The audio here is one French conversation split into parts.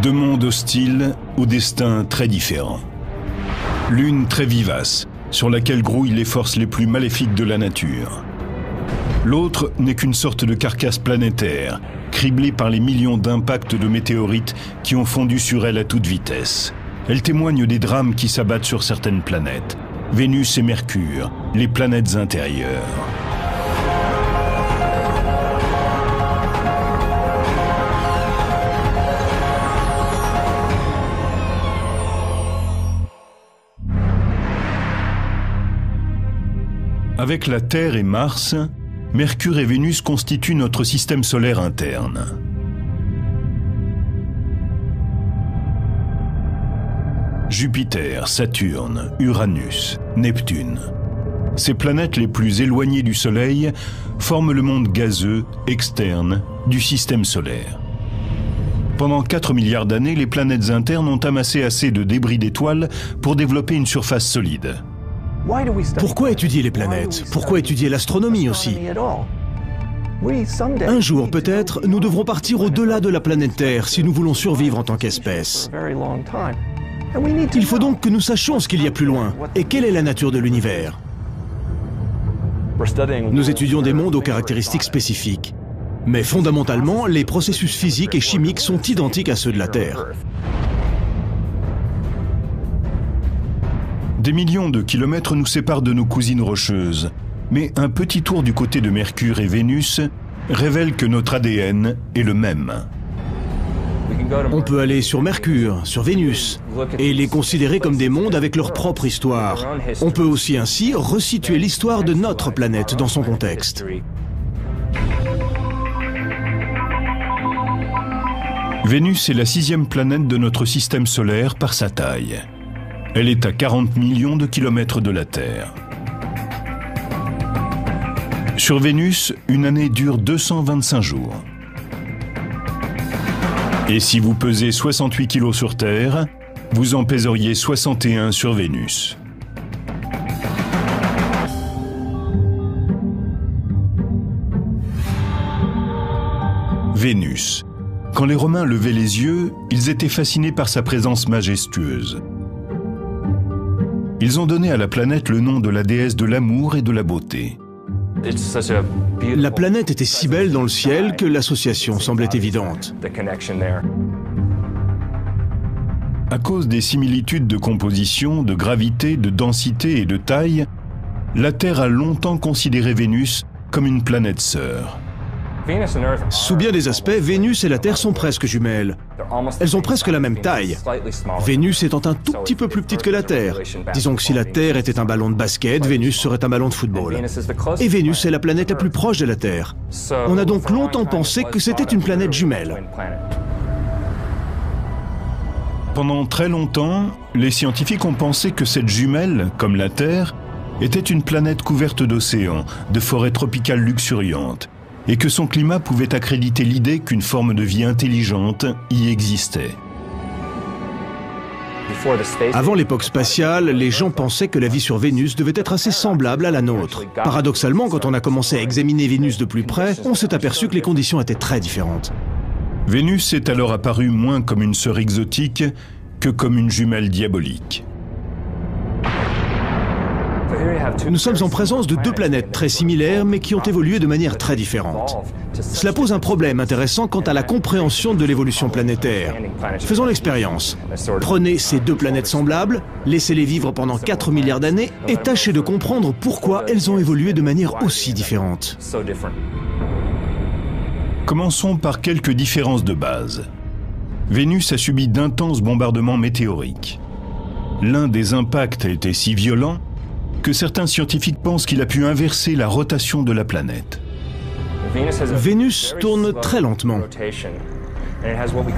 Deux mondes hostiles au destin très différent. L'une très vivace, sur laquelle grouillent les forces les plus maléfiques de la nature. L'autre n'est qu'une sorte de carcasse planétaire, criblée par les millions d'impacts de météorites qui ont fondu sur elle à toute vitesse. Elle témoigne des drames qui s'abattent sur certaines planètes. Vénus et Mercure, les planètes intérieures. Avec la Terre et Mars, Mercure et Vénus constituent notre système solaire interne. Jupiter, Saturne, Uranus, Neptune. Ces planètes les plus éloignées du Soleil forment le monde gazeux externe du système solaire. Pendant 4 milliards d'années, les planètes internes ont amassé assez de débris d'étoiles pour développer une surface solide. Pourquoi étudier les planètes? Pourquoi étudier l'astronomie aussi? Un jour, peut-être, nous devrons partir au-delà de la planète Terre si nous voulons survivre en tant qu'espèce. Il faut donc que nous sachions ce qu'il y a plus loin et quelle est la nature de l'univers. Nous étudions des mondes aux caractéristiques spécifiques. Mais fondamentalement, les processus physiques et chimiques sont identiques à ceux de la Terre. Des millions de kilomètres nous séparent de nos cousines rocheuses, mais un petit tour du côté de Mercure et Vénus révèle que notre ADN est le même. On peut aller sur Mercure, sur Vénus, et les considérer comme des mondes avec leur propre histoire. On peut aussi ainsi resituer l'histoire de notre planète dans son contexte. Vénus est la 6e planète de notre système solaire par sa taille. Elle est à 40 millions de kilomètres de la Terre. Sur Vénus, une année dure 225 jours. Et si vous pesez 68 kilos sur Terre, vous en pèseriez 61 sur Vénus. Vénus. Quand les Romains levaient les yeux, ils étaient fascinés par sa présence majestueuse. Ils ont donné à la planète le nom de la déesse de l'amour et de la beauté. La planète était si belle dans le ciel que l'association semblait évidente. À cause des similitudes de composition, de gravité, de densité et de taille, la Terre a longtemps considéré Vénus comme une planète sœur. Sous bien des aspects, Vénus et la Terre sont presque jumelles. Elles ont presque la même taille. Vénus étant un tout petit peu plus petite que la Terre. Disons que si la Terre était un ballon de basket, Vénus serait un ballon de football. Et Vénus est la planète la plus proche de la Terre. On a donc longtemps pensé que c'était une planète jumelle. Pendant très longtemps, les scientifiques ont pensé que cette jumelle, comme la Terre, était une planète couverte d'océans, de forêts tropicales luxuriantes, et que son climat pouvait accréditer l'idée qu'une forme de vie intelligente y existait. Avant l'époque spatiale, les gens pensaient que la vie sur Vénus devait être assez semblable à la nôtre. Paradoxalement, quand on a commencé à examiner Vénus de plus près, on s'est aperçu que les conditions étaient très différentes. Vénus est alors apparue moins comme une sœur exotique que comme une jumelle diabolique. Nous sommes en présence de deux planètes très similaires mais qui ont évolué de manière très différente. Cela pose un problème intéressant quant à la compréhension de l'évolution planétaire. Faisons l'expérience. Prenez ces deux planètes semblables, laissez-les vivre pendant 4 milliards d'années et tâchez de comprendre pourquoi elles ont évolué de manière aussi différente. Commençons par quelques différences de base. Vénus a subi d'intenses bombardements météoriques. L'un des impacts a été si violent que certains scientifiques pensent qu'il a pu inverser la rotation de la planète. Vénus tourne très lentement.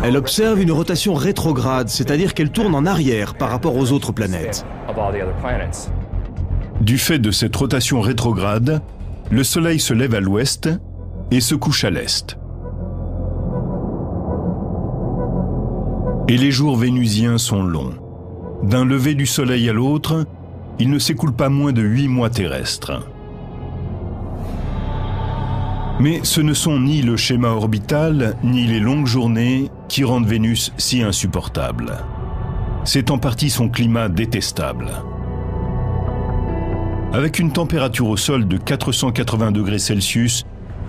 Elle observe une rotation rétrograde, c'est-à-dire qu'elle tourne en arrière par rapport aux autres planètes. Du fait de cette rotation rétrograde, le Soleil se lève à l'ouest et se couche à l'est. Et les jours vénusiens sont longs. D'un lever du Soleil à l'autre, il ne s'écoule pas moins de 8 mois terrestres. Mais ce ne sont ni le schéma orbital, ni les longues journées qui rendent Vénus si insupportable. C'est en partie son climat détestable. Avec une température au sol de 480 degrés Celsius,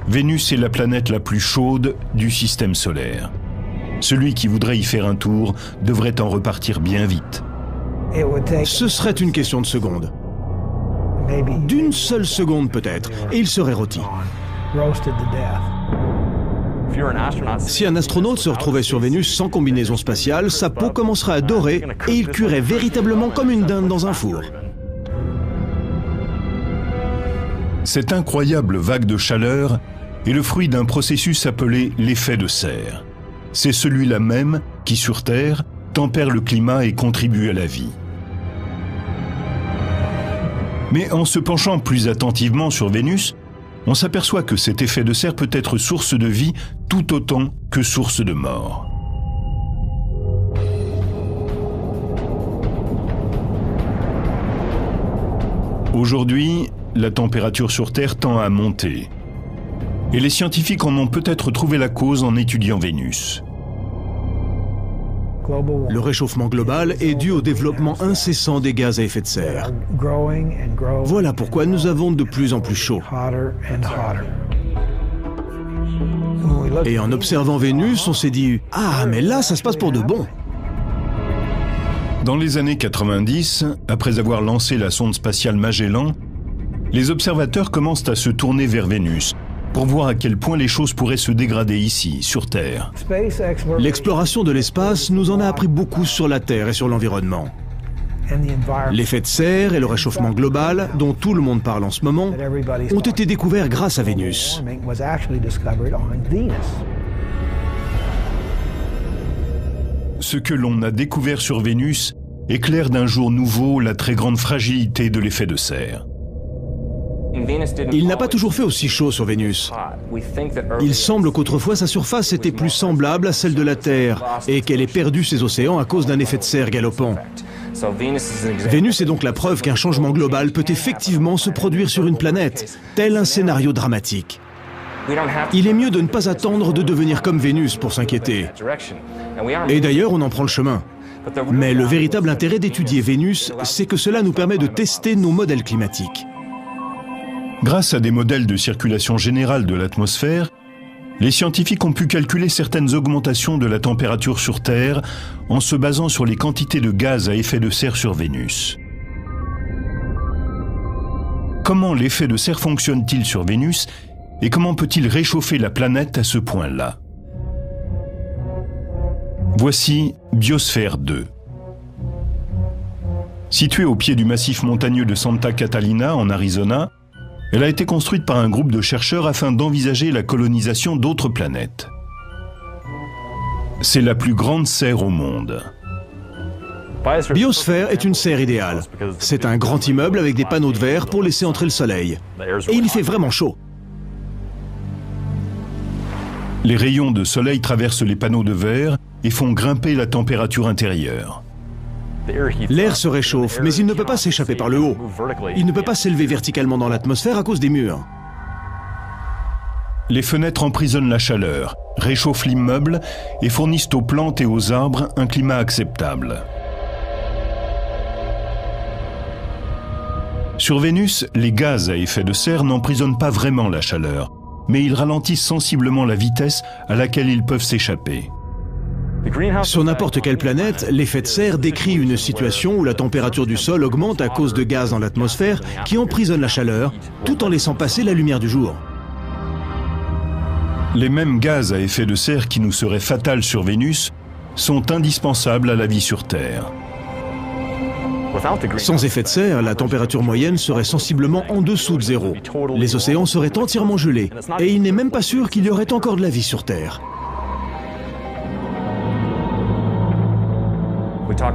Vénus est la planète la plus chaude du système solaire. Celui qui voudrait y faire un tour devrait en repartir bien vite. Ce serait une question de seconde. D'une seule seconde peut-être, et il serait rôti. Si un astronaute se retrouvait sur Vénus sans combinaison spatiale, sa peau commencerait à dorer et il cuirait véritablement comme une dinde dans un four. Cette incroyable vague de chaleur est le fruit d'un processus appelé l'effet de serre. C'est celui-là même qui, sur Terre, tempère le climat et contribue à la vie. Mais en se penchant plus attentivement sur Vénus, on s'aperçoit que cet effet de serre peut être source de vie tout autant que source de mort. Aujourd'hui, la température sur Terre tend à monter. Et les scientifiques en ont peut-être trouvé la cause en étudiant Vénus. Le réchauffement global est dû au développement incessant des gaz à effet de serre. Voilà pourquoi nous avons de plus en plus chaud. Et en observant Vénus, on s'est dit « Ah, mais là, ça se passe pour de bon !» Dans les années 90, après avoir lancé la sonde spatiale Magellan, les observateurs commencent à se tourner vers Vénus pour voir à quel point les choses pourraient se dégrader ici, sur Terre. L'exploration de l'espace nous en a appris beaucoup sur la Terre et sur l'environnement. L'effet de serre et le réchauffement global, dont tout le monde parle en ce moment, ont été découverts grâce à Vénus. Ce que l'on a découvert sur Vénus éclaire d'un jour nouveau la très grande fragilité de l'effet de serre. Il n'a pas toujours fait aussi chaud sur Vénus. Il semble qu'autrefois sa surface était plus semblable à celle de la Terre et qu'elle ait perdu ses océans à cause d'un effet de serre galopant. Vénus est donc la preuve qu'un changement global peut effectivement se produire sur une planète, tel un scénario dramatique. Il est mieux de ne pas attendre de devenir comme Vénus pour s'inquiéter. Et d'ailleurs, on en prend le chemin. Mais le véritable intérêt d'étudier Vénus, c'est que cela nous permet de tester nos modèles climatiques. Grâce à des modèles de circulation générale de l'atmosphère, les scientifiques ont pu calculer certaines augmentations de la température sur Terre en se basant sur les quantités de gaz à effet de serre sur Vénus. Comment l'effet de serre fonctionne-t-il sur Vénus et comment peut-il réchauffer la planète à ce point-là? Voici Biosphère 2. Située au pied du massif montagneux de Santa Catalina, en Arizona, elle a été construite par un groupe de chercheurs afin d'envisager la colonisation d'autres planètes. C'est la plus grande serre au monde. Biosphère est une serre idéale. C'est un grand immeuble avec des panneaux de verre pour laisser entrer le soleil. Et il y fait vraiment chaud. Les rayons de soleil traversent les panneaux de verre et font grimper la température intérieure. L'air se réchauffe, mais il ne peut pas s'échapper par le haut. Il ne peut pas s'élever verticalement dans l'atmosphère à cause des murs. Les fenêtres emprisonnent la chaleur, réchauffent l'immeuble et fournissent aux plantes et aux arbres un climat acceptable. Sur Vénus, les gaz à effet de serre n'emprisonnent pas vraiment la chaleur, mais ils ralentissent sensiblement la vitesse à laquelle ils peuvent s'échapper. Sur n'importe quelle planète, l'effet de serre décrit une situation où la température du sol augmente à cause de gaz dans l'atmosphère qui emprisonnent la chaleur, tout en laissant passer la lumière du jour. Les mêmes gaz à effet de serre qui nous seraient fatals sur Vénus sont indispensables à la vie sur Terre. Sans effet de serre, la température moyenne serait sensiblement en dessous de zéro. Les océans seraient entièrement gelés, et il n'est même pas sûr qu'il y aurait encore de la vie sur Terre.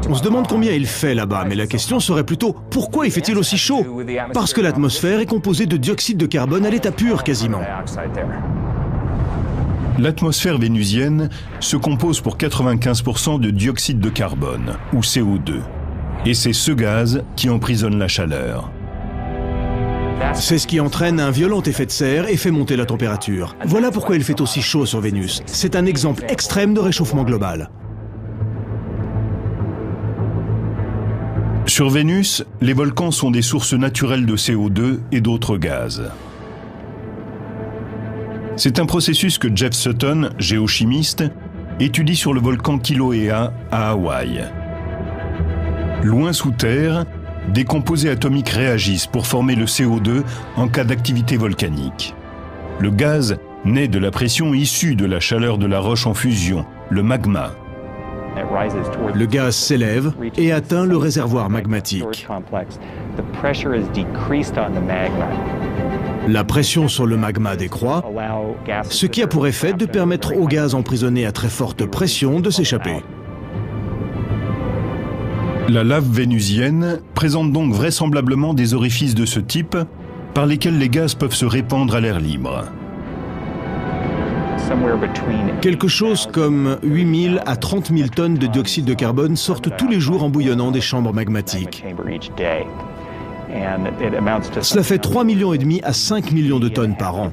On se demande combien il fait là-bas, mais la question serait plutôt « Pourquoi il fait-il aussi chaud ?» Parce que l'atmosphère est composée de dioxyde de carbone à l'état pur quasiment. L'atmosphère vénusienne se compose pour 95% de dioxyde de carbone, ou CO2. Et c'est ce gaz qui emprisonne la chaleur. C'est ce qui entraîne un violent effet de serre et fait monter la température. Voilà pourquoi il fait aussi chaud sur Vénus. C'est un exemple extrême de réchauffement global. Sur Vénus, les volcans sont des sources naturelles de CO2 et d'autres gaz. C'est un processus que Jeff Sutton, géochimiste, étudie sur le volcan Kilauea à Hawaï. Loin sous terre, des composés atomiques réagissent pour former le CO2 en cas d'activité volcanique. Le gaz naît de la pression issue de la chaleur de la roche en fusion, le magma. Le gaz s'élève et atteint le réservoir magmatique. La pression sur le magma décroît, ce qui a pour effet de permettre au gaz emprisonné à très forte pression de s'échapper. La lave vénusienne présente donc vraisemblablement des orifices de ce type par lesquels les gaz peuvent se répandre à l'air libre. Quelque chose comme 8 000 à 30 000 tonnes de dioxyde de carbone sortent tous les jours en bouillonnant des chambres magmatiques. Cela fait 3,5 millions à 5 millions de tonnes par an.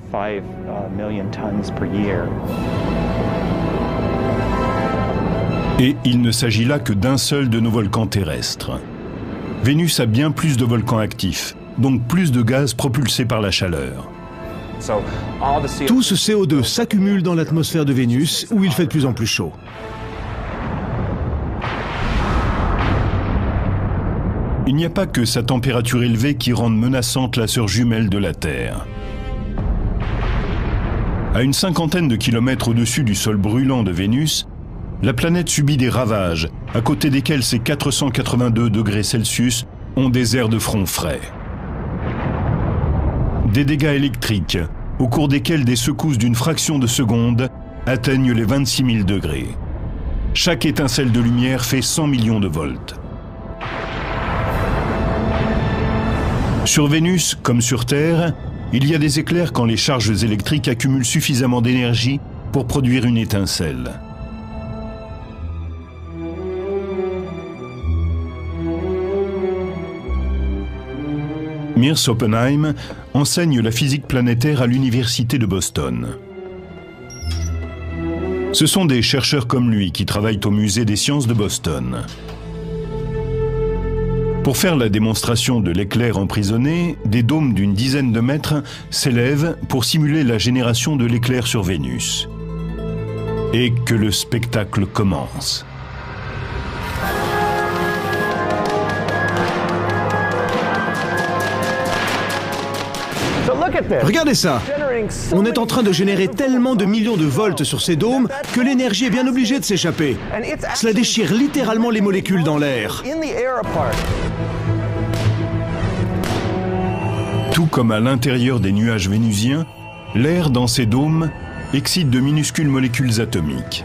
Et il ne s'agit là que d'un seul de nos volcans terrestres. Vénus a bien plus de volcans actifs, donc plus de gaz propulsés par la chaleur. Tout ce CO2 s'accumule dans l'atmosphère de Vénus, où il fait de plus en plus chaud. Il n'y a pas que sa température élevée qui rende menaçante la sœur jumelle de la Terre. À une cinquantaine de kilomètres au-dessus du sol brûlant de Vénus, la planète subit des ravages, à côté desquels ses 482 degrés Celsius ont des airs de front frais. Des dégâts électriques, au cours desquels des secousses d'une fraction de seconde atteignent les 26 000 degrés. Chaque étincelle de lumière fait 100 millions de volts. Sur Vénus, comme sur Terre, il y a des éclairs quand les charges électriques accumulent suffisamment d'énergie pour produire une étincelle. Mears Oppenheim enseigne la physique planétaire à l'université de Boston. Ce sont des chercheurs comme lui qui travaillent au musée des sciences de Boston. Pour faire la démonstration de l'éclair emprisonné, des dômes d'une dizaine de mètres s'élèvent pour simuler la génération de l'éclair sur Vénus. Et que le spectacle commence. Regardez ça! On est en train de générer tellement de millions de volts sur ces dômes que l'énergie est bien obligée de s'échapper. Cela déchire littéralement les molécules dans l'air. Tout comme à l'intérieur des nuages vénusiens, l'air dans ces dômes excite de minuscules molécules atomiques.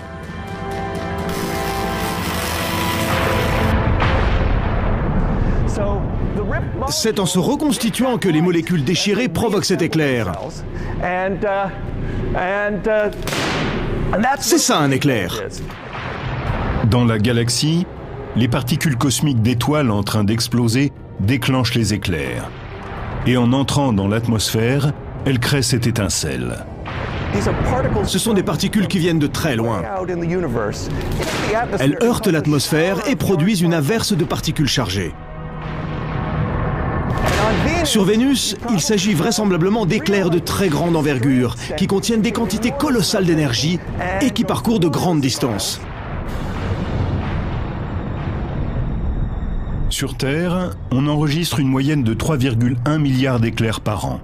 C'est en se reconstituant que les molécules déchirées provoquent cet éclair. C'est ça un éclair. Dans la galaxie, les particules cosmiques d'étoiles en train d'exploser déclenchent les éclairs. Et en entrant dans l'atmosphère, elles créent cette étincelle. Ce sont des particules qui viennent de très loin. Elles heurtent l'atmosphère et produisent une averse de particules chargées. Sur Vénus, il s'agit vraisemblablement d'éclairs de très grande envergure, qui contiennent des quantités colossales d'énergie et qui parcourent de grandes distances. Sur Terre, on enregistre une moyenne de 3,1 milliards d'éclairs par an.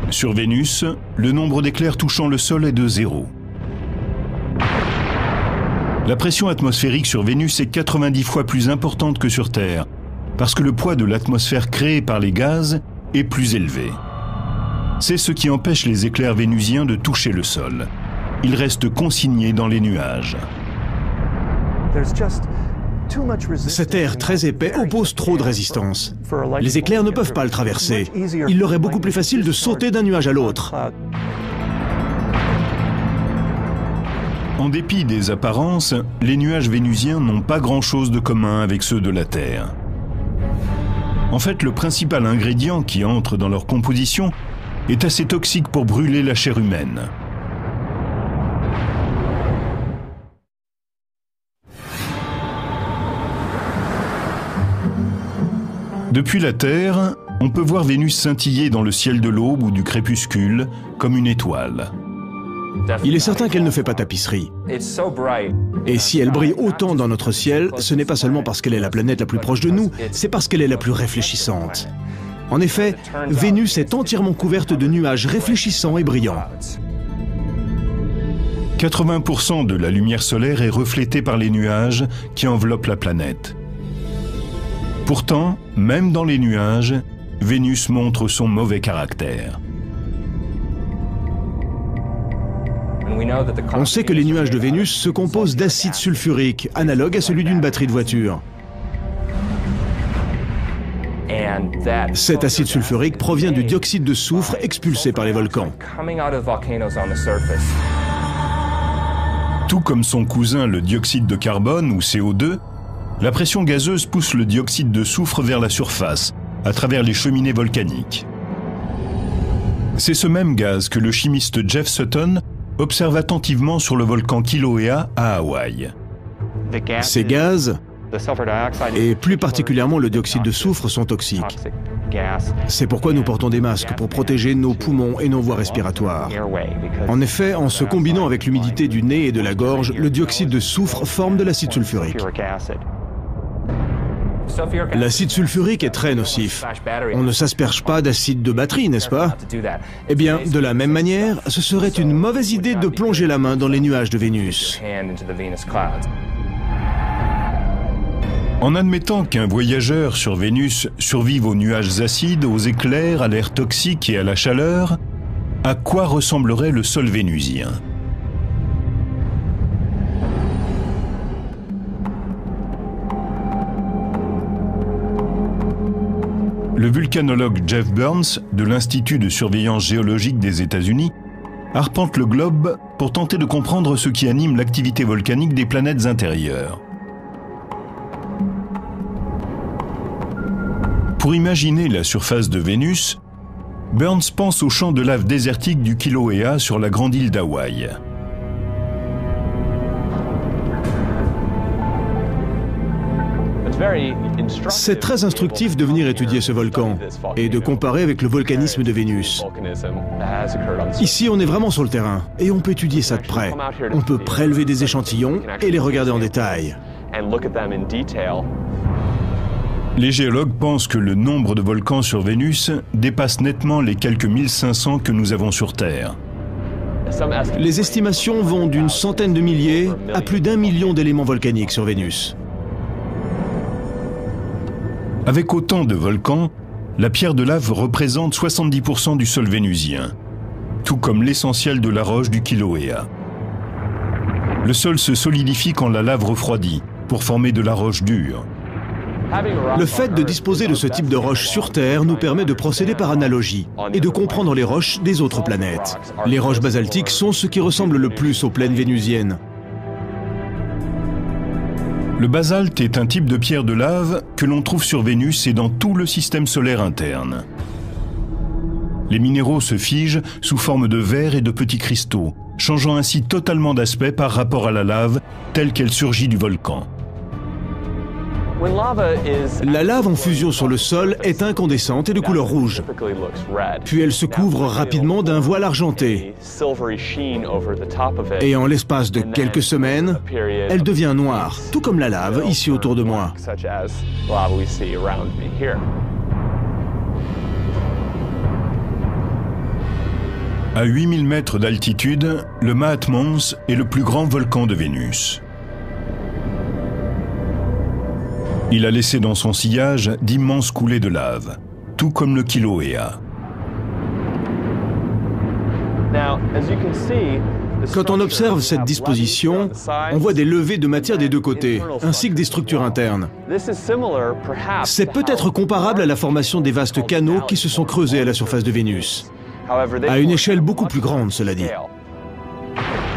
Sur Vénus, le nombre d'éclairs touchant le sol est de 0. La pression atmosphérique sur Vénus est 90 fois plus importante que sur Terre, parce que le poids de l'atmosphère créée par les gaz est plus élevé. C'est ce qui empêche les éclairs vénusiens de toucher le sol. Ils restent consignés dans les nuages. Cet air très épais oppose trop de résistance. Les éclairs ne peuvent pas le traverser. Il leur est beaucoup plus facile de sauter d'un nuage à l'autre. En dépit des apparences, les nuages vénusiens n'ont pas grand-chose de commun avec ceux de la Terre. En fait, le principal ingrédient qui entre dans leur composition est assez toxique pour brûler la chair humaine. Depuis la Terre, on peut voir Vénus scintiller dans le ciel de l'aube ou du crépuscule comme une étoile. Il est certain qu'elle ne fait pas tapisserie. Et si elle brille autant dans notre ciel, ce n'est pas seulement parce qu'elle est la planète la plus proche de nous, c'est parce qu'elle est la plus réfléchissante. En effet, Vénus est entièrement couverte de nuages réfléchissants et brillants. 80% de la lumière solaire est reflétée par les nuages qui enveloppent la planète. Pourtant, même dans les nuages, Vénus montre son mauvais caractère. On sait que les nuages de Vénus se composent d'acide sulfurique, analogue à celui d'une batterie de voiture. Cet acide sulfurique provient du dioxyde de soufre expulsé par les volcans. Tout comme son cousin le dioxyde de carbone ou CO2, la pression gazeuse pousse le dioxyde de soufre vers la surface, à travers les cheminées volcaniques. C'est ce même gaz que le chimiste Jeff Sutton observe attentivement sur le volcan Kilauea à Hawaï. Ces gaz, et plus particulièrement le dioxyde de soufre, sont toxiques. C'est pourquoi nous portons des masques pour protéger nos poumons et nos voies respiratoires. En effet, en se combinant avec l'humidité du nez et de la gorge, le dioxyde de soufre forme de l'acide sulfurique. L'acide sulfurique est très nocif. On ne s'asperge pas d'acide de batterie, n'est-ce pas? Eh bien, de la même manière, ce serait une mauvaise idée de plonger la main dans les nuages de Vénus. En admettant qu'un voyageur sur Vénus survive aux nuages acides, aux éclairs, à l'air toxique et à la chaleur, à quoi ressemblerait le sol vénusien? Le vulcanologue Jeff Burns, de l'Institut de surveillance géologique des États-Unis, arpente le globe pour tenter de comprendre ce qui anime l'activité volcanique des planètes intérieures. Pour imaginer la surface de Vénus, Burns pense aux champs de lave désertique du Kilauea sur la grande île d'Hawaï. C'est très instructif de venir étudier ce volcan et de comparer avec le volcanisme de Vénus. Ici, on est vraiment sur le terrain et on peut étudier ça de près. On peut prélever des échantillons et les regarder en détail. Les géologues pensent que le nombre de volcans sur Vénus dépasse nettement les quelques 1500 que nous avons sur Terre. Les estimations vont d'une centaine de milliers à plus d'1 million d'éléments volcaniques sur Vénus. Avec autant de volcans, la pierre de lave représente 70% du sol vénusien, tout comme l'essentiel de la roche du Kilauea. Le sol se solidifie quand la lave refroidit, pour former de la roche dure. Le fait de disposer de ce type de roche sur Terre nous permet de procéder par analogie et de comprendre les roches des autres planètes. Les roches basaltiques sont ce qui ressemble le plus aux plaines vénusiennes. Le basalte est un type de pierre de lave que l'on trouve sur Vénus et dans tout le système solaire interne. Les minéraux se figent sous forme de verre et de petits cristaux, changeant ainsi totalement d'aspect par rapport à la lave telle qu'elle surgit du volcan. La lave en fusion sur le sol est incandescente et de couleur rouge. Puis elle se couvre rapidement d'un voile argenté. Et en l'espace de quelques semaines, elle devient noire, tout comme la lave ici autour de moi. À 8000 mètres d'altitude, le Maat Mons est le plus grand volcan de Vénus. Il a laissé dans son sillage d'immenses coulées de lave, tout comme le Kilauea. Quand on observe cette disposition, on voit des levées de matière des deux côtés, ainsi que des structures internes. C'est peut-être comparable à la formation des vastes canaux qui se sont creusés à la surface de Vénus. À une échelle beaucoup plus grande, cela dit.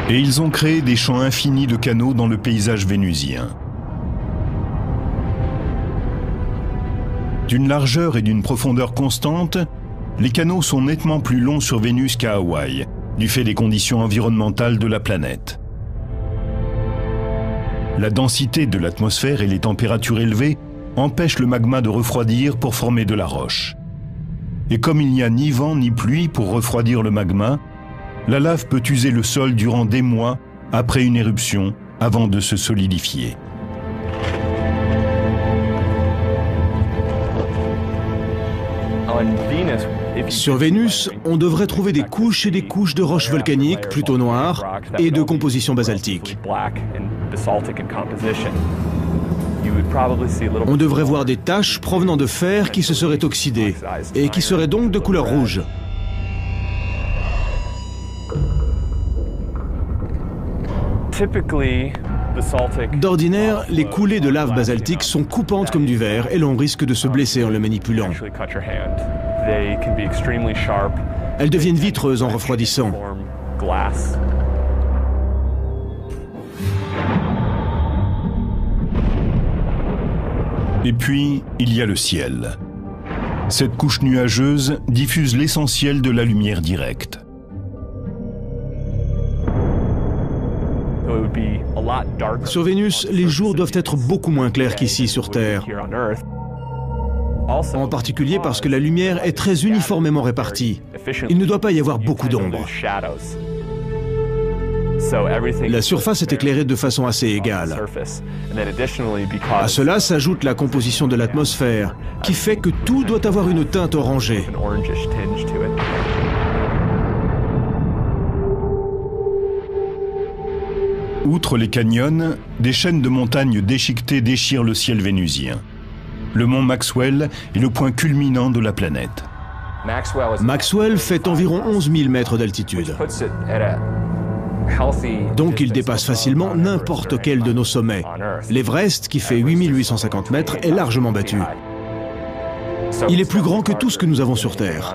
Et ils ont créé des champs infinis de canaux dans le paysage vénusien. D'une largeur et d'une profondeur constantes, les canaux sont nettement plus longs sur Vénus qu'à Hawaï, du fait des conditions environnementales de la planète. La densité de l'atmosphère et les températures élevées empêchent le magma de refroidir pour former de la roche. Et comme il n'y a ni vent ni pluie pour refroidir le magma, la lave peut user le sol durant des mois après une éruption avant de se solidifier. Sur Vénus, on devrait trouver des couches et des couches de roches volcaniques plutôt noires et de composition basaltique. On devrait voir des taches provenant de fer qui se seraient oxydées et qui seraient donc de couleur rouge. D'ordinaire, les coulées de lave basaltique sont coupantes comme du verre et l'on risque de se blesser en le manipulant. Elles deviennent vitreuses en refroidissant. Et puis, il y a le ciel. Cette couche nuageuse diffuse l'essentiel de la lumière directe. Sur Vénus, les jours doivent être beaucoup moins clairs qu'ici sur Terre. En particulier parce que la lumière est très uniformément répartie. Il ne doit pas y avoir beaucoup d'ombre. La surface est éclairée de façon assez égale. À cela s'ajoute la composition de l'atmosphère, qui fait que tout doit avoir une teinte orangée. Outre les canyons, des chaînes de montagnes déchiquetées déchirent le ciel vénusien. Le mont Maxwell est le point culminant de la planète. Maxwell fait environ 11 000 mètres d'altitude. Donc il dépasse facilement n'importe quel de nos sommets. L'Everest, qui fait 8 850 mètres, est largement battu. Il est plus grand que tout ce que nous avons sur Terre.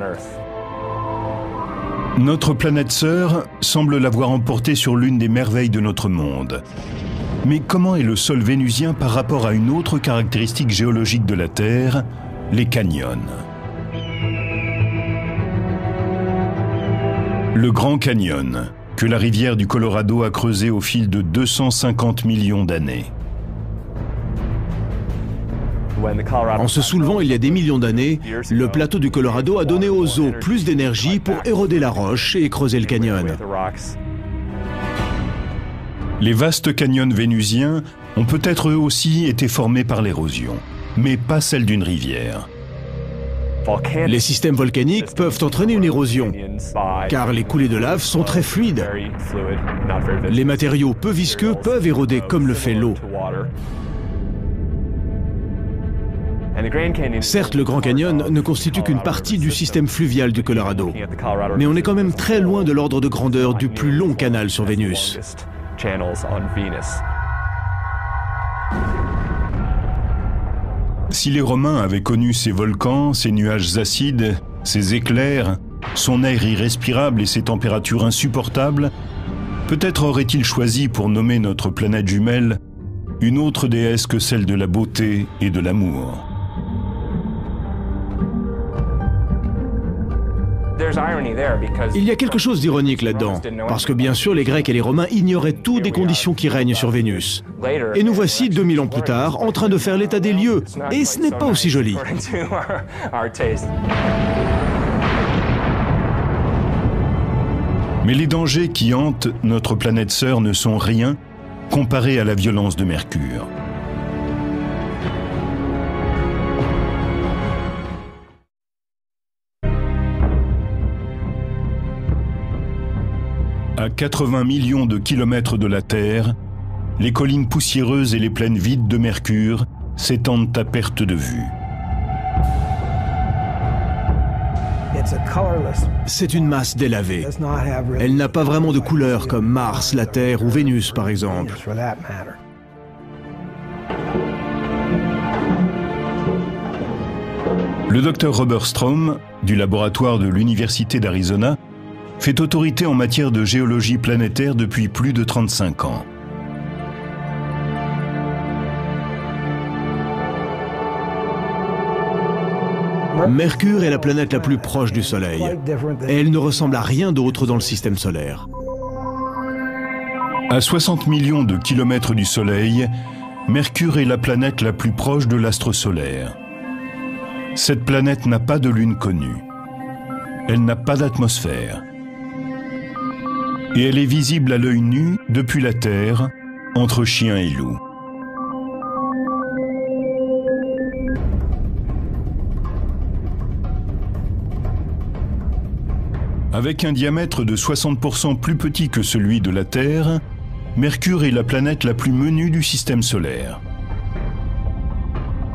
Notre planète sœur semble l'avoir emporté sur l'une des merveilles de notre monde. Mais comment est le sol vénusien par rapport à une autre caractéristique géologique de la Terre, les canyons? Le Grand Canyon, que la rivière du Colorado a creusé au fil de 250 millions d'années. En se soulevant il y a des millions d'années, le plateau du Colorado a donné aux eaux plus d'énergie pour éroder la roche et creuser le canyon. Les vastes canyons vénusiens ont peut-être eux aussi été formés par l'érosion, mais pas celle d'une rivière. Les systèmes volcaniques peuvent entraîner une érosion, car les coulées de lave sont très fluides. Les matériaux peu visqueux peuvent éroder comme le fait l'eau. Certes, le Grand Canyon ne constitue qu'une partie du système fluvial du Colorado, mais on est quand même très loin de l'ordre de grandeur du plus long canal sur Vénus. Si les Romains avaient connu ces volcans, ces nuages acides, ces éclairs, son air irrespirable et ses températures insupportables, peut-être auraient-ils choisi pour nommer notre planète jumelle une autre déesse que celle de la beauté et de l'amour. Il y a quelque chose d'ironique là-dedans, parce que bien sûr les Grecs et les Romains ignoraient tout des conditions qui règnent sur Vénus. Et nous voici 2000 ans plus tard en train de faire l'état des lieux, et ce n'est pas aussi joli. Mais les dangers qui hantent notre planète sœur ne sont rien comparés à la violence de Mercure. À 80 millions de kilomètres de la Terre, les collines poussiéreuses et les plaines vides de Mercure s'étendent à perte de vue. C'est une masse délavée. Elle n'a pas vraiment de couleur comme Mars, la Terre ou Vénus par exemple. Le docteur Robert Strom, du laboratoire de l'Université d'Arizona, fait autorité en matière de géologie planétaire depuis plus de 35 ans. Mercure est la planète la plus proche du Soleil. Et elle ne ressemble à rien d'autre dans le système solaire. À 60 millions de kilomètres du Soleil, Mercure est la planète la plus proche de l'astre solaire. Cette planète n'a pas de lune connue. Elle n'a pas d'atmosphère. Et elle est visible à l'œil nu depuis la Terre, entre chien et loup. Avec un diamètre de 60% plus petit que celui de la Terre, Mercure est la planète la plus menue du système solaire.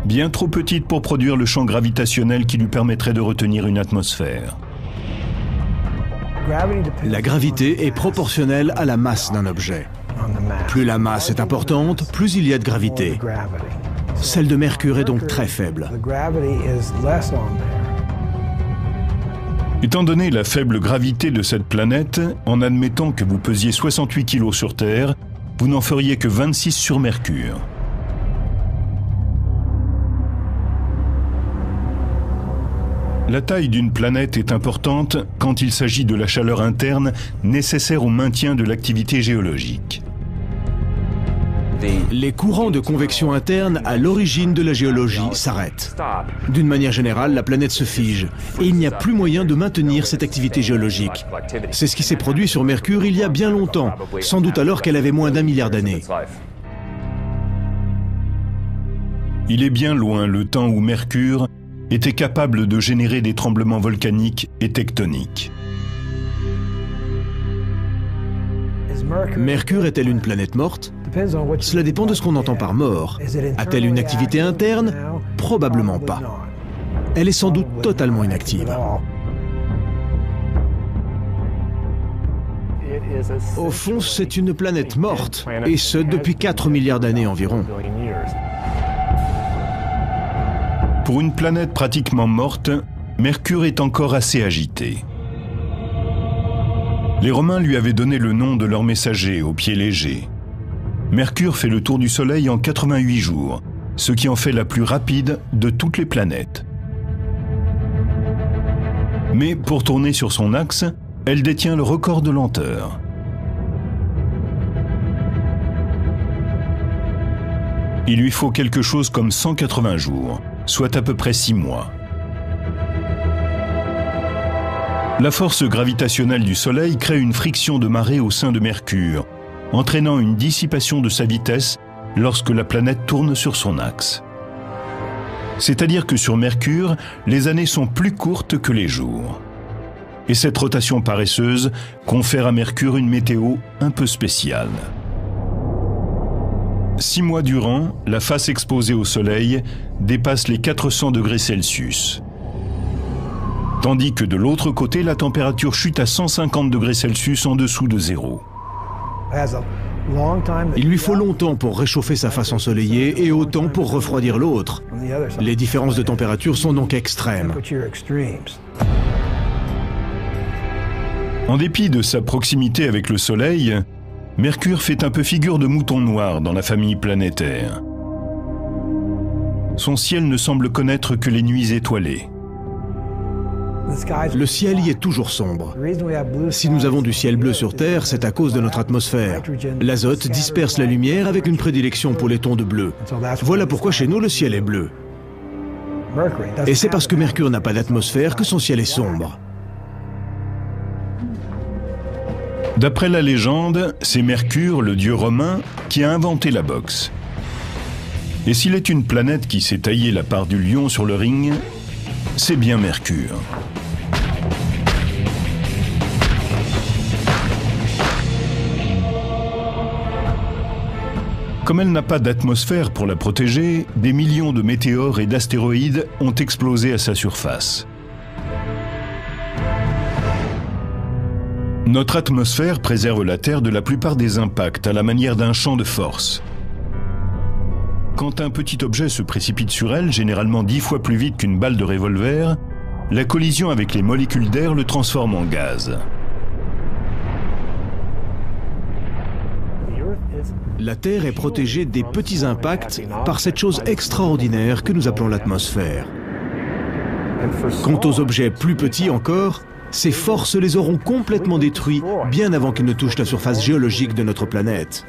Bien trop petite pour produire le champ gravitationnel qui lui permettrait de retenir une atmosphère. La gravité est proportionnelle à la masse d'un objet. Plus la masse est importante, plus il y a de gravité. Celle de Mercure est donc très faible. Étant donné la faible gravité de cette planète, en admettant que vous pesiez 68 kg sur Terre, vous n'en feriez que 26 sur Mercure. La taille d'une planète est importante quand il s'agit de la chaleur interne nécessaire au maintien de l'activité géologique. Les courants de convection interne à l'origine de la géologie s'arrêtent. D'une manière générale, la planète se fige et il n'y a plus moyen de maintenir cette activité géologique. C'est ce qui s'est produit sur Mercure il y a bien longtemps, sans doute alors qu'elle avait moins d'1 milliard d'années. Il est bien loin le temps où Mercure était capable de générer des tremblements volcaniques et tectoniques. Mercure est-elle une planète morte? Cela dépend de ce qu'on entend par mort. A-t-elle une activité interne? Probablement pas. Elle est sans doute totalement inactive. Au fond, c'est une planète morte, et ce depuis 4 milliards d'années environ. Pour une planète pratiquement morte, Mercure est encore assez agité. Les Romains lui avaient donné le nom de leur messager au pied léger. Mercure fait le tour du Soleil en 88 jours, ce qui en fait la plus rapide de toutes les planètes. Mais pour tourner sur son axe, elle détient le record de lenteur. Il lui faut quelque chose comme 180 jours, soit à peu près 6 mois. La force gravitationnelle du Soleil crée une friction de marée au sein de Mercure, entraînant une dissipation de sa vitesse lorsque la planète tourne sur son axe. C'est-à-dire que sur Mercure, les années sont plus courtes que les jours. Et cette rotation paresseuse confère à Mercure une météo un peu spéciale. 6 mois durant, la face exposée au Soleil dépasse les 400 degrés Celsius. Tandis que de l'autre côté, la température chute à 150 degrés Celsius en dessous de zéro. Il lui faut longtemps pour réchauffer sa face ensoleillée et autant pour refroidir l'autre. Les différences de température sont donc extrêmes. En dépit de sa proximité avec le Soleil, Mercure fait un peu figure de mouton noir dans la famille planétaire. Son ciel ne semble connaître que les nuits étoilées. Le ciel y est toujours sombre. Si nous avons du ciel bleu sur Terre, c'est à cause de notre atmosphère. L'azote disperse la lumière avec une prédilection pour les tons de bleu. Voilà pourquoi chez nous le ciel est bleu. Et c'est parce que Mercure n'a pas d'atmosphère que son ciel est sombre. D'après la légende, c'est Mercure, le dieu romain, qui a inventé la boxe. Et s'il est une planète qui s'est taillé la part du lion sur le ring, c'est bien Mercure. Comme elle n'a pas d'atmosphère pour la protéger, des millions de météores et d'astéroïdes ont explosé à sa surface. Notre atmosphère préserve la Terre de la plupart des impacts, à la manière d'un champ de force. Quand un petit objet se précipite sur elle, généralement 10 fois plus vite qu'une balle de revolver, la collision avec les molécules d'air le transforme en gaz. La Terre est protégée des petits impacts par cette chose extraordinaire que nous appelons l'atmosphère. Quant aux objets plus petits encore, ces forces les auront complètement détruits bien avant qu'ils ne touchent la surface géologique de notre planète.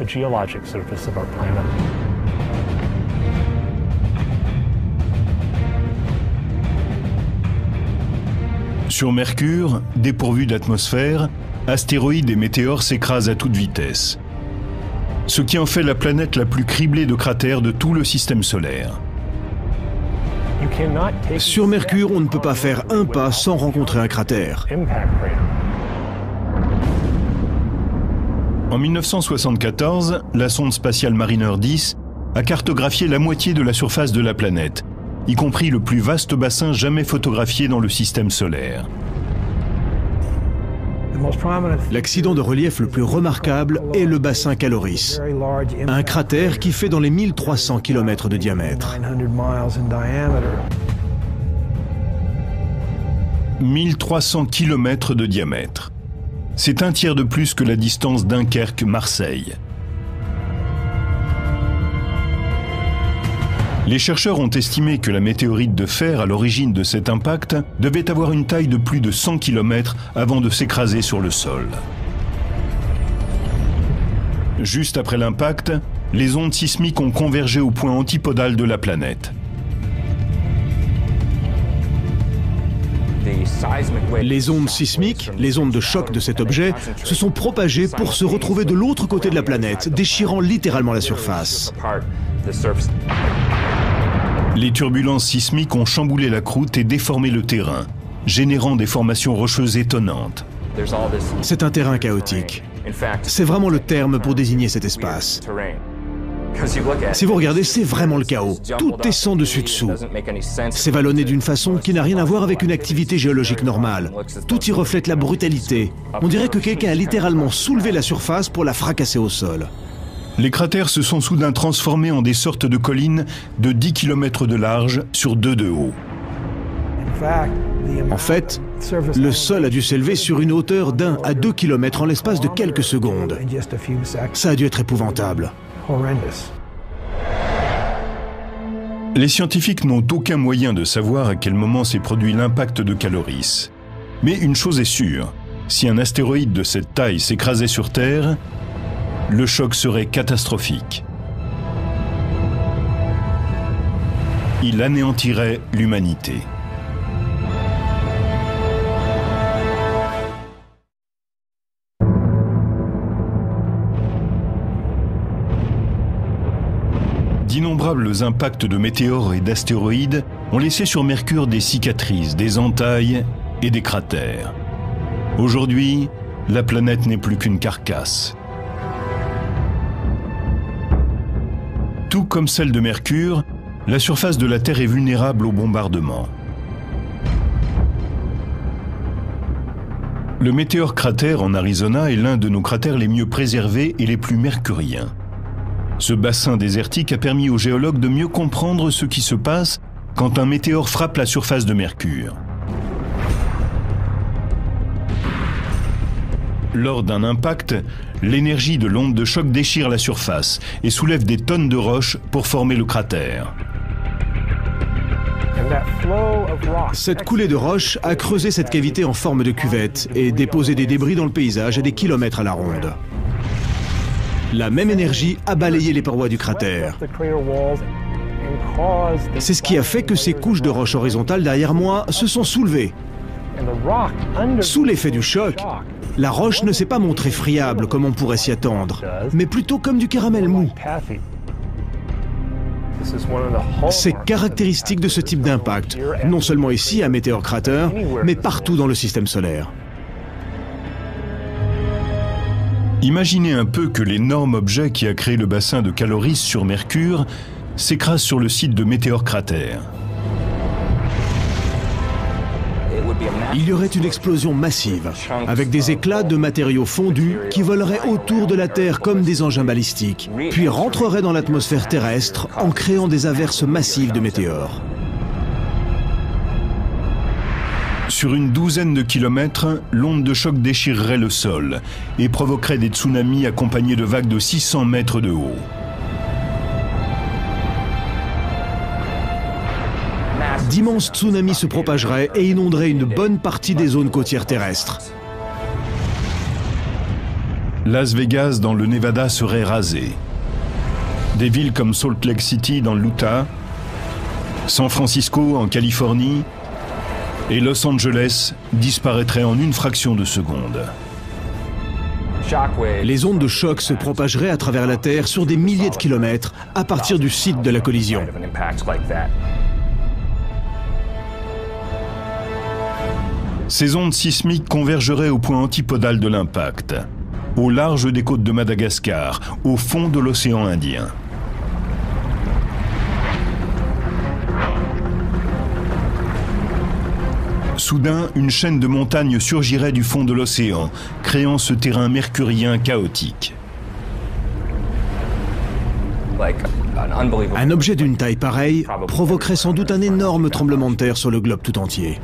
Sur Mercure, dépourvu d'atmosphère, astéroïdes et météores s'écrasent à toute vitesse, ce qui en fait la planète la plus criblée de cratères de tout le système solaire. Sur Mercure, on ne peut pas faire un pas sans rencontrer un cratère. En 1974, la sonde spatiale Mariner 10 a cartographié la moitié de la surface de la planète, y compris le plus vaste bassin jamais photographié dans le système solaire. L'accident de relief le plus remarquable est le bassin Caloris, un cratère qui fait dans les 1300 km de diamètre. 1300 km de diamètre. C'est un tiers de plus que la distance Dunkerque-Marseille. Les chercheurs ont estimé que la météorite de fer à l'origine de cet impact devait avoir une taille de plus de 100 km avant de s'écraser sur le sol. Juste après l'impact, les ondes sismiques ont convergé au point antipodal de la planète. Les ondes sismiques, les ondes de choc de cet objet, se sont propagées pour se retrouver de l'autre côté de la planète, déchirant littéralement la surface. Les turbulences sismiques ont chamboulé la croûte et déformé le terrain, générant des formations rocheuses étonnantes. C'est un terrain chaotique. C'est vraiment le terme pour désigner cet espace. Si vous regardez, c'est vraiment le chaos. Tout est sans dessus-dessous. C'est vallonné d'une façon qui n'a rien à voir avec une activité géologique normale. Tout y reflète la brutalité. On dirait que quelqu'un a littéralement soulevé la surface pour la fracasser au sol. Les cratères se sont soudain transformés en des sortes de collines de 10 km de large sur 2 de haut. En fait, le sol a dû s'élever sur une hauteur d'1 à 2 km en l'espace de quelques secondes. Ça a dû être épouvantable. Les scientifiques n'ont aucun moyen de savoir à quel moment s'est produit l'impact de Caloris. Mais une chose est sûre, si un astéroïde de cette taille s'écrasait sur Terre, le choc serait catastrophique. Il anéantirait l'humanité. D'innombrables impacts de météores et d'astéroïdes ont laissé sur Mercure des cicatrices, des entailles et des cratères. Aujourd'hui, la planète n'est plus qu'une carcasse. Tout comme celle de Mercure, la surface de la Terre est vulnérable aux bombardements. Le météore cratère en Arizona est l'un de nos cratères les mieux préservés et les plus mercuriens. Ce bassin désertique a permis aux géologues de mieux comprendre ce qui se passe quand un météore frappe la surface de Mercure. Lors d'un impact, l'énergie de l'onde de choc déchire la surface et soulève des tonnes de roches pour former le cratère. Cette coulée de roches a creusé cette cavité en forme de cuvette et déposé des débris dans le paysage à des kilomètres à la ronde. La même énergie a balayé les parois du cratère. C'est ce qui a fait que ces couches de roches horizontales derrière moi se sont soulevées. Sous l'effet du choc, la roche ne s'est pas montrée friable comme on pourrait s'y attendre, mais plutôt comme du caramel mou. C'est caractéristique de ce type d'impact, non seulement ici à Meteor Crater, mais partout dans le système solaire. Imaginez un peu que l'énorme objet qui a créé le bassin de Caloris sur Mercure s'écrase sur le site de Meteor Crater. Il y aurait une explosion massive, avec des éclats de matériaux fondus qui voleraient autour de la Terre comme des engins balistiques, puis rentreraient dans l'atmosphère terrestre en créant des averses massives de météores. Sur une douzaine de kilomètres, l'onde de choc déchirerait le sol et provoquerait des tsunamis accompagnés de vagues de 600 mètres de haut. d'immenses tsunamis se propageraient et inonderaient une bonne partie des zones côtières terrestres. Las Vegas dans le Nevada serait rasé. Des villes comme Salt Lake City dans l'Utah, San Francisco en Californie et Los Angeles disparaîtraient en une fraction de seconde. Les ondes de choc se propageraient à travers la Terre sur des milliers de kilomètres à partir du site de la collision. Ces ondes sismiques convergeraient au point antipodal de l'impact, au large des côtes de Madagascar, au fond de l'océan Indien. Soudain, une chaîne de montagnes surgirait du fond de l'océan, créant ce terrain mercurien chaotique. Un objet d'une taille pareille provoquerait sans doute un énorme tremblement de terre sur le globe tout entier.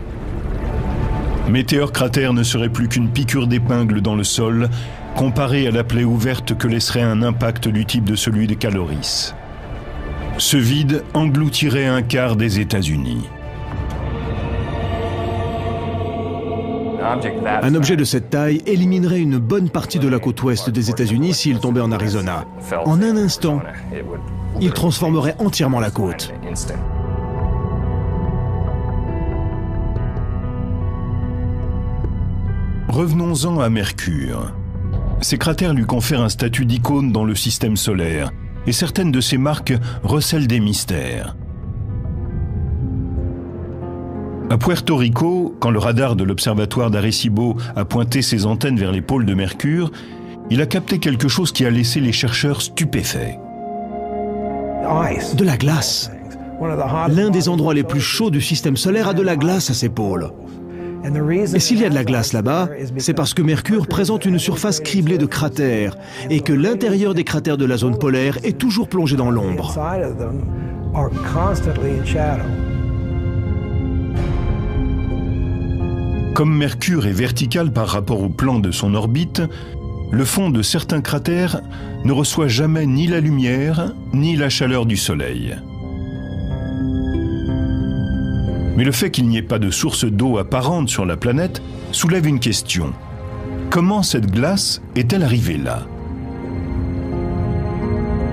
Météor Crater ne serait plus qu'une piqûre d'épingle dans le sol, comparée à la plaie ouverte que laisserait un impact du type de celui de Caloris. Ce vide engloutirait un quart des États-Unis. Un objet de cette taille éliminerait une bonne partie de la côte ouest des États-Unis s'il tombait en Arizona. En un instant, il transformerait entièrement la côte. Revenons-en à Mercure. Ces cratères lui confèrent un statut d'icône dans le système solaire, et certaines de ces marques recèlent des mystères. À Puerto Rico, quand le radar de l'observatoire d'Arecibo a pointé ses antennes vers les pôles de Mercure, il a capté quelque chose qui a laissé les chercheurs stupéfaits. De la glace. L'un des endroits les plus chauds du système solaire a de la glace à ses pôles. Et s'il y a de la glace là-bas, c'est parce que Mercure présente une surface criblée de cratères et que l'intérieur des cratères de la zone polaire est toujours plongé dans l'ombre. Comme Mercure est vertical par rapport au plan de son orbite, le fond de certains cratères ne reçoit jamais ni la lumière ni la chaleur du Soleil. Mais le fait qu'il n'y ait pas de source d'eau apparente sur la planète soulève une question. Comment cette glace est-elle arrivée là?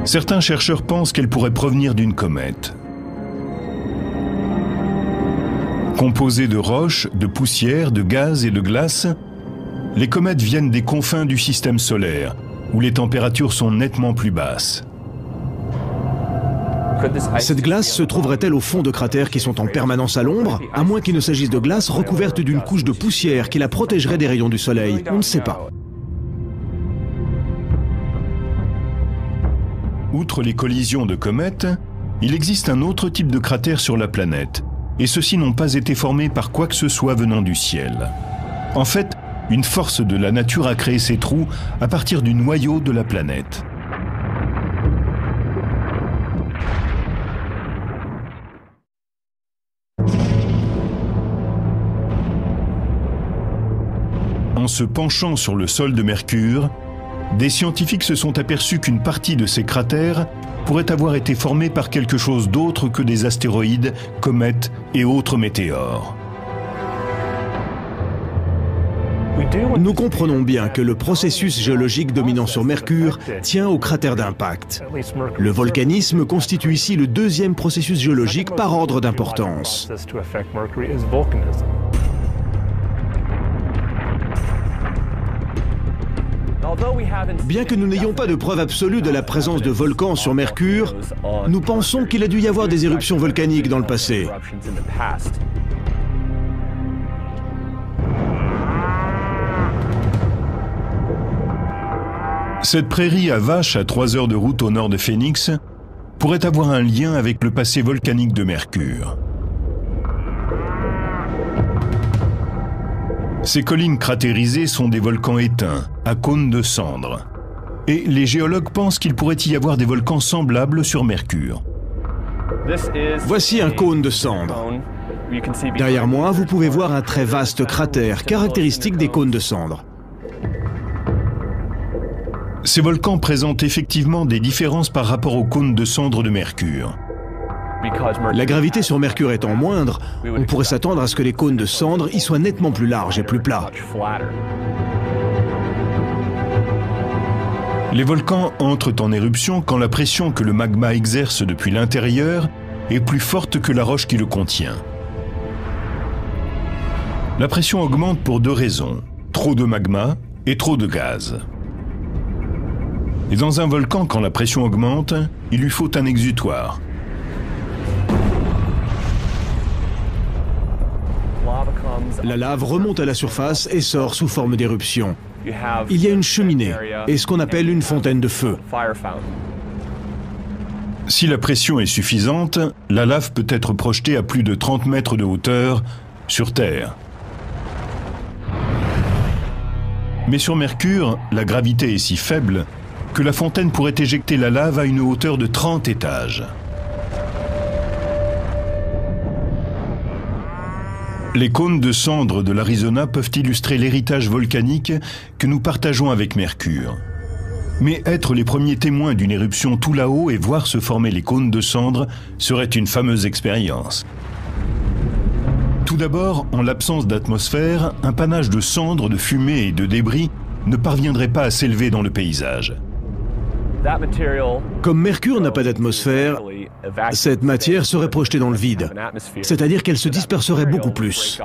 Certains chercheurs pensent qu'elle pourrait provenir d'une comète. Composées de roches, de poussière, de gaz et de glace, les comètes viennent des confins du système solaire, où les températures sont nettement plus basses. Cette glace se trouverait-elle au fond de cratères qui sont en permanence à l'ombre, à moins qu'il ne s'agisse de glace recouverte d'une couche de poussière qui la protégerait des rayons du soleil? On ne sait pas. Outre les collisions de comètes, il existe un autre type de cratère sur la planète, et ceux-ci n'ont pas été formés par quoi que ce soit venant du ciel. En fait, une force de la nature a créé ces trous à partir du noyau de la planète. En se penchant sur le sol de Mercure, des scientifiques se sont aperçus qu'une partie de ces cratères pourrait avoir été formée par quelque chose d'autre que des astéroïdes, comètes et autres météores. Nous comprenons bien que le processus géologique dominant sur Mercure tient aux cratères d'impact. Le volcanisme constitue ici le deuxième processus géologique par ordre d'importance. Bien que nous n'ayons pas de preuve absolue de la présence de volcans sur Mercure, nous pensons qu'il a dû y avoir des éruptions volcaniques dans le passé. Cette prairie à vaches à 3 heures de route au nord de Phoenix pourrait avoir un lien avec le passé volcanique de Mercure. Ces collines cratérisées sont des volcans éteints, à cônes de cendres. Et les géologues pensent qu'il pourrait y avoir des volcans semblables sur Mercure. Voici un cône de cendres. Derrière moi, vous pouvez voir un très vaste cratère, caractéristique des cônes de cendres. Ces volcans présentent effectivement des différences par rapport aux cônes de cendres de Mercure. La gravité sur Mercure étant moindre, on pourrait s'attendre à ce que les cônes de cendres y soient nettement plus larges et plus plats. Les volcans entrent en éruption quand la pression que le magma exerce depuis l'intérieur est plus forte que la roche qui le contient. La pression augmente pour deux raisons, trop de magma et trop de gaz. Et dans un volcan, quand la pression augmente, il lui faut un exutoire. La lave remonte à la surface et sort sous forme d'éruption. Il y a une cheminée et ce qu'on appelle une fontaine de feu. Si la pression est suffisante, la lave peut être projetée à plus de 30 mètres de hauteur sur Terre. Mais sur Mercure, la gravité est si faible que la fontaine pourrait éjecter la lave à une hauteur de 30 étages. Les cônes de cendres de l'Arizona peuvent illustrer l'héritage volcanique que nous partageons avec Mercure. Mais être les premiers témoins d'une éruption tout là-haut et voir se former les cônes de cendres serait une fameuse expérience. Tout d'abord, en l'absence d'atmosphère, un panache de cendres, de fumée et de débris ne parviendrait pas à s'élever dans le paysage. Comme Mercure n'a pas d'atmosphère, cette matière serait projetée dans le vide, c'est-à-dire qu'elle se disperserait beaucoup plus.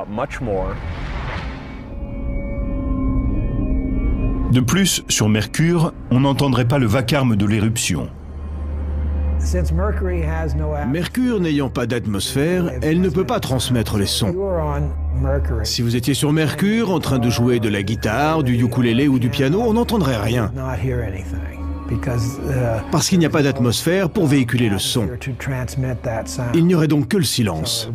De plus, sur Mercure, on n'entendrait pas le vacarme de l'éruption. Mercure n'ayant pas d'atmosphère, elle ne peut pas transmettre les sons. Si vous étiez sur Mercure en train de jouer de la guitare, du ukulélé ou du piano, on n'entendrait rien. Parce qu'il n'y a pas d'atmosphère pour véhiculer le son. Il n'y aurait donc que le silence.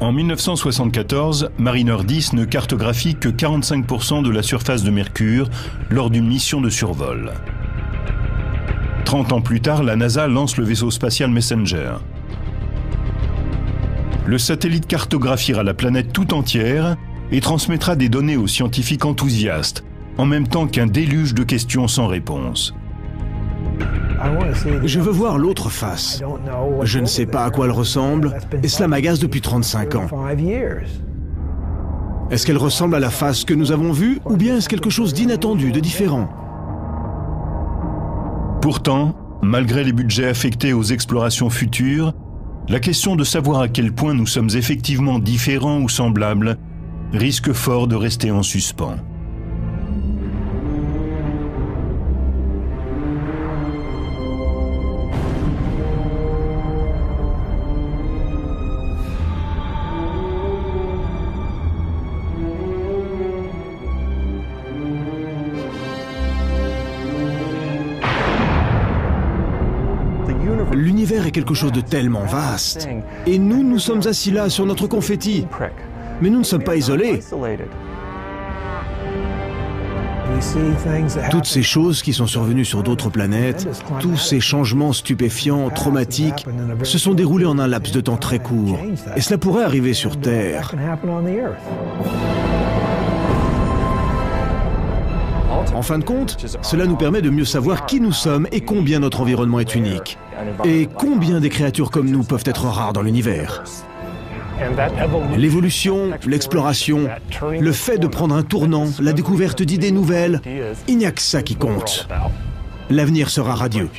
En 1974, Mariner 10 ne cartographie que 45% de la surface de Mercure lors d'une mission de survol. 30 ans plus tard, la NASA lance le vaisseau spatial Messenger. Le satellite cartographiera la planète tout entière et transmettra des données aux scientifiques enthousiastes, en même temps qu'un déluge de questions sans réponse. Je veux voir l'autre face. Je ne sais pas à quoi elle ressemble, et cela m'agace depuis 35 ans. Est-ce qu'elle ressemble à la face que nous avons vue, ou bien est-ce quelque chose d'inattendu, de différent? Pourtant, malgré les budgets affectés aux explorations futures, la question de savoir à quel point nous sommes effectivement différents ou semblables risque fort de rester en suspens. L'univers est quelque chose de tellement vaste. Et nous sommes assis là sur notre confetti. Mais nous ne sommes pas isolés. Toutes ces choses qui sont survenues sur d'autres planètes, tous ces changements stupéfiants, traumatiques, se sont déroulés en un laps de temps très court. Et cela pourrait arriver sur Terre. En fin de compte, cela nous permet de mieux savoir qui nous sommes et combien notre environnement est unique. Et combien des créatures comme nous peuvent être rares dans l'univers. L'évolution, l'exploration, le fait de prendre un tournant, la découverte d'idées nouvelles, il n'y a que ça qui compte. L'avenir sera radieux.